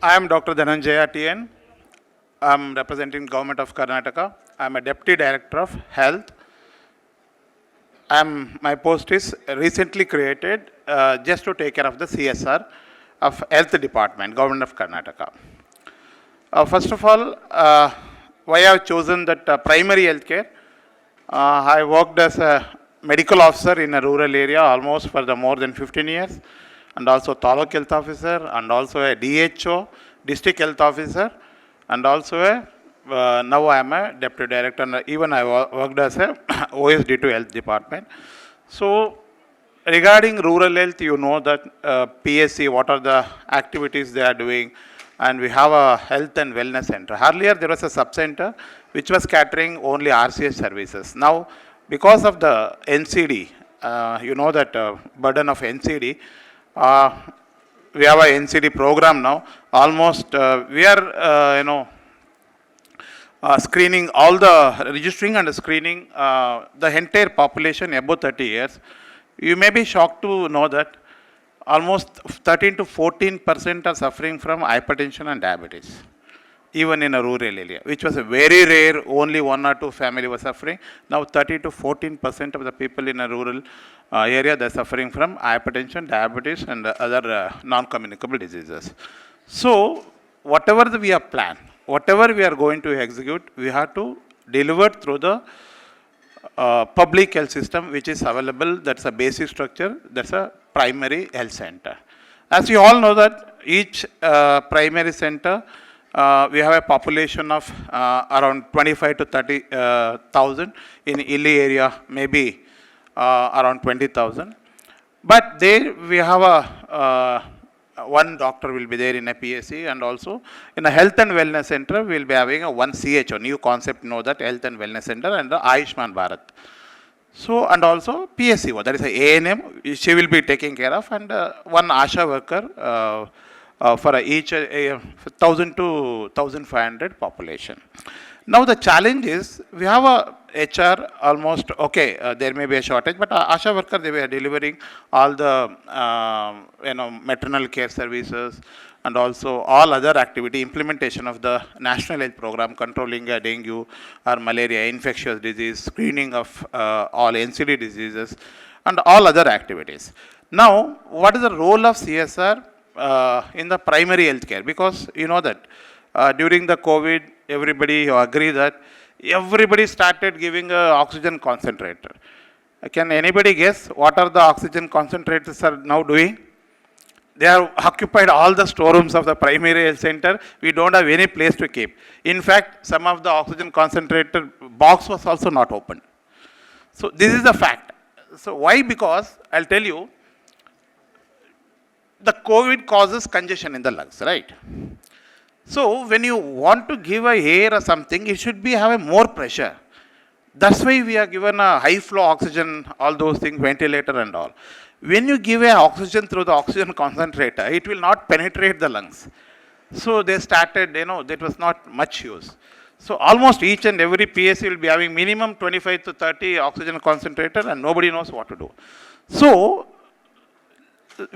I am Dr Dhananjay TN. I am representing Government of Karnataka. I am a Deputy Director of Health. My post is recently created just to take care of the CSR of Health Department, Government of Karnataka. First of all, why I have chosen that primary health care? I worked as a medical officer in a rural area almost for the more than 15 years, and also taluk health officer, and also a DHO, district health officer, and also now I am a deputy director, and even I worked as a OSD to health department. So regarding rural health, you know that PSC, what are the activities they are doing, and we have a health and wellness center. Earlier there was a sub-center which was catering only RCS services. Now, because of the NCD, you know that burden of NCD, we have a NCD program now. Almost we are, screening all the registering and screening the entire population above 30 years. You may be shocked to know that almost 13 to 14% are suffering from hypertension and diabetes, even in a rural area, which was a very rare, only 1 or 2 family were suffering. Now 30 to 14% of the people in a rural area, they are suffering from hypertension, diabetes, and other non-communicable diseases. So whatever we have planned, whatever we are going to execute, we have to deliver through the public health system which is available. That's a basic structure. That's a primary health center. As you all know that each primary center, we have a population of around 25 to 30,000. In hilly area, maybe around 20,000. But there we have a one doctor will be there in a PSC, and also in a health and wellness center we will be having a one CHO, new concept, know that health and wellness center, and the Ayushman Bharat. So, and also PSCO, that is a ANM, she will be taking care of, and one ASHA worker for each 1,000 to 1,500 population. Now the challenge is, we have a HR almost, okay, there may be a shortage, but ASHA worker, they were delivering all the, maternal care services, and also all other activity, implementation of the National Health Program, controlling dengue or malaria, infectious disease, screening of all NCD diseases, and all other activities. Now, what is the role of CSR in the primary health care? Because you know that during the COVID, everybody agree that everybody started giving a oxygen concentrator. Can anybody guess what are the oxygen concentrators are now doing? They are occupied all the storerooms of the primary health center. We don't have any place to keep. In fact, some of the oxygen concentrator box was also not open. So this is the fact. So why? Because I'll tell you, the COVID causes congestion in the lungs, right? So when you want to give a air or something, it should be have a more pressure. That's why we are given a high flow oxygen, all those things, ventilator and all. When you give a oxygen through the oxygen concentrator, it will not penetrate the lungs. So they started, that was not much use. So almost each and every PSC will be having minimum 25 to 30 oxygen concentrator, and nobody knows what to do. So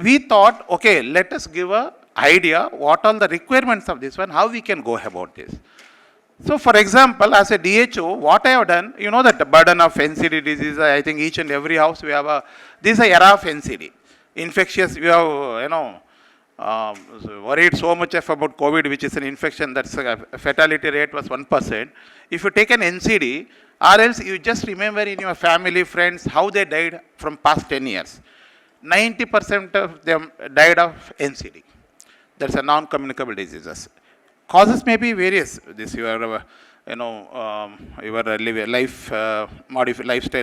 we thought, okay, let us give a idea what are the requirements of this one, how we can go about this. So for example, as a DHO, what I have done, you know that the burden of NCD disease, I think each and every house we have this is a era of NCD. Infectious, we have, worried so much about COVID, which is an infection, that's a fatality rate was 1%. If you take an NCD, or else you just remember in your family, friends, how they died from past 10 years. 90% of them died of NCD. That's a non-communicable diseases. Causes may be various. This your lifestyle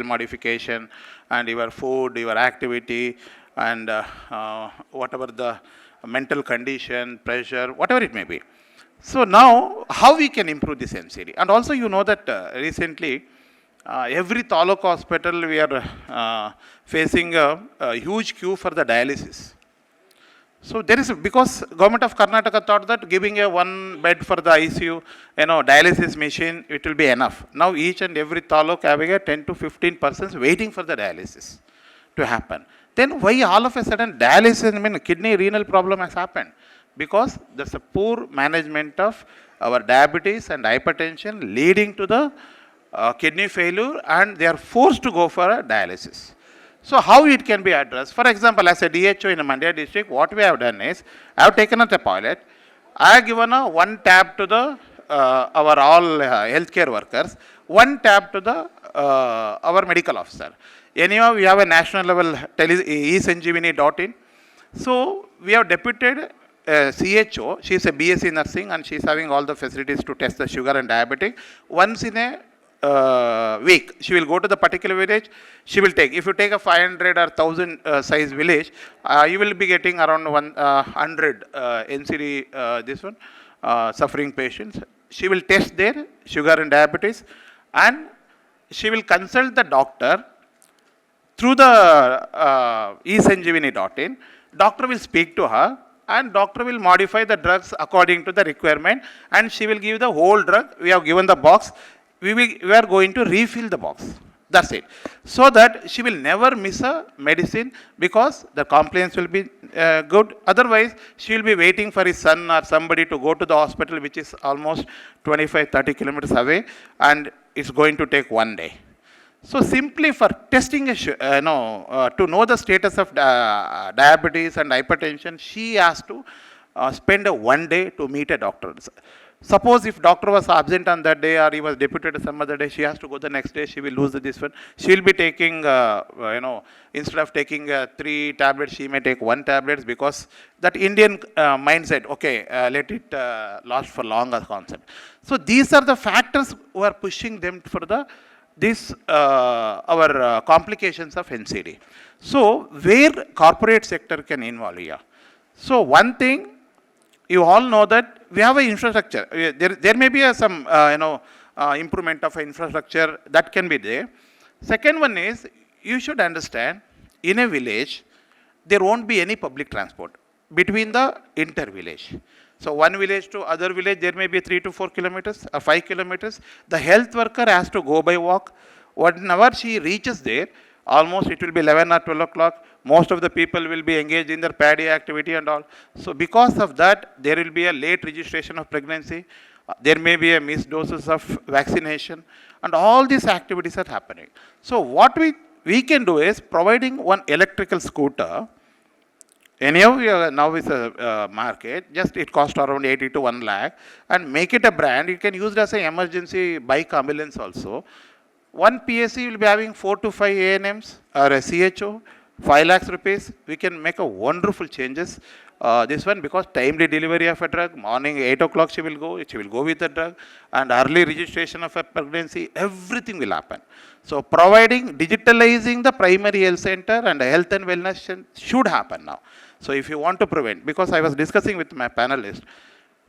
modification, and your food, your activity, and whatever the mental condition, pressure, whatever it may be. So now, how we can improve this NCD? And also, you know that recently, every taluk hospital we are facing a huge queue for the dialysis. So there is, because government of Karnataka thought that giving a one bed for the ICU, dialysis machine, it will be enough. Now each and every taluk having a 10 to 15 persons waiting for the dialysis to happen. Then why all of a sudden dialysis, kidney renal problem has happened? because there's a poor management of our diabetes and hypertension leading to the kidney failure, and they are forced to go for a dialysis. So how it can be addressed? For example, as a DHO in a Mandya district, what we have done is, I have taken out a pilot, I have given a one tab to the our all healthcare workers, one tab to the our medical officer. Anyhow, we have a national level eSanjeevani.in. So we have deputed CHO. She is a BSc nursing and she is having all the facilities to test the sugar and diabetic. Once in a week, she will go to the particular village. She will take. If you take a 500 or 1000 size village, you will be getting around 100 NCD this one suffering patients. She will test their sugar and diabetes, and she will consult the doctor through the eSanjeevani.in. Doctor will speak to her and doctor will modify the drugs according to the requirement, and she will give the whole drug. We have given the box. We are going to refill the box. That's it. So that she will never miss a medicine because the compliance will be good. Otherwise, she will be waiting for his son or somebody to go to the hospital, which is almost 25-30 kilometers away, and it's going to take one day. So simply for testing to know the status of diabetes and hypertension, she has to spend one day to meet a doctor. Suppose if doctor was absent on that day or he was deputed some other day, she has to go the next day, she will lose this one. She will be taking, instead of taking 3 tablets, she may take 1 tablet, because that Indian mindset, okay, let it last for longer concept. So these are the factors who are pushing them for the our complications of NCD. So where corporate sector can involve here? So one thing, you all know that we have an infrastructure. There may be some improvement of infrastructure that can be there. Second one is, you should understand, in a village there won't be any public transport between the inter-village. So one village to other village, there may be 3 to 4 kilometers or 5 kilometers. The health worker has to go by walk. Whenever she reaches there, almost it will be 11 or 12 o'clock. Most of the people will be engaged in their paddy activity and all. So because of that, there will be a late registration of pregnancy. There may be a missed doses of vaccination, and all these activities are happening. So what we can do is providing one electrical scooter. Anyhow, now is a market, just it costs around 80 to 1 lakh, and make it a brand. You can use it as an emergency bike ambulance also. One PSC will be having 4 to 5 ANMs or a CHO, 5 lakhs rupees. We can make a wonderful changes. This one, because timely delivery of a drug, morning 8 o'clock she will go with the drug, and early registration of a pregnancy, everything will happen. So providing, digitalizing the primary health center and health and wellness should happen now. So if you want to prevent, because I was discussing with my panelists,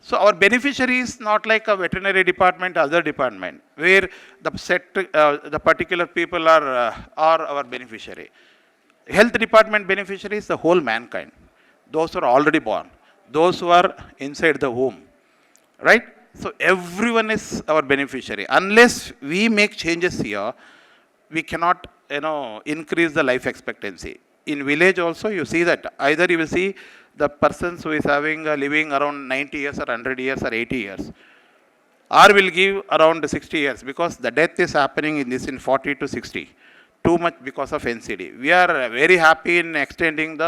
so our beneficiary is not like a veterinary department, other department, where the particular people are our beneficiary. Health department beneficiary is the whole mankind. Those who are already born, those who are inside the womb, right? So everyone is our beneficiary. Unless we make changes here, we cannot, increase the life expectancy. In village also, you see that either you will see the persons who is having living around 90 years or 100 years or 80 years, or will give around 60 years, because the death is happening in 40 to 60. Too much because of NCD. We are very happy in extending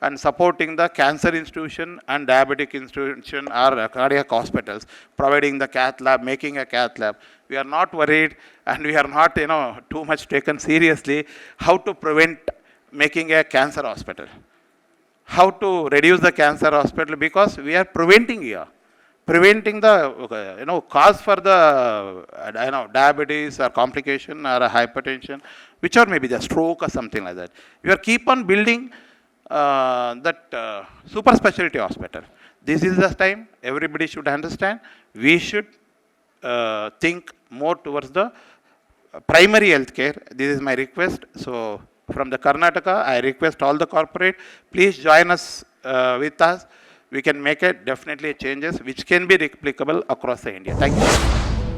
and supporting the cancer institution and diabetic institution or cardiac hospitals, providing the cath lab, making a cath lab. We are not worried, and we are not, too much taken seriously how to prevent making a cancer hospital, how to reduce the cancer hospital, because we are preventing here. Preventing the cause for the diabetes or complication or a hypertension, whichever may be the stroke or something like that. We are keep on building that super specialty hospital. This is the time everybody should understand. We should think more towards the primary health care. This is my request. So from the Karnataka, I request all the corporate, please join us with us. We can make it definitely changes which can be replicable across the India. Thank you.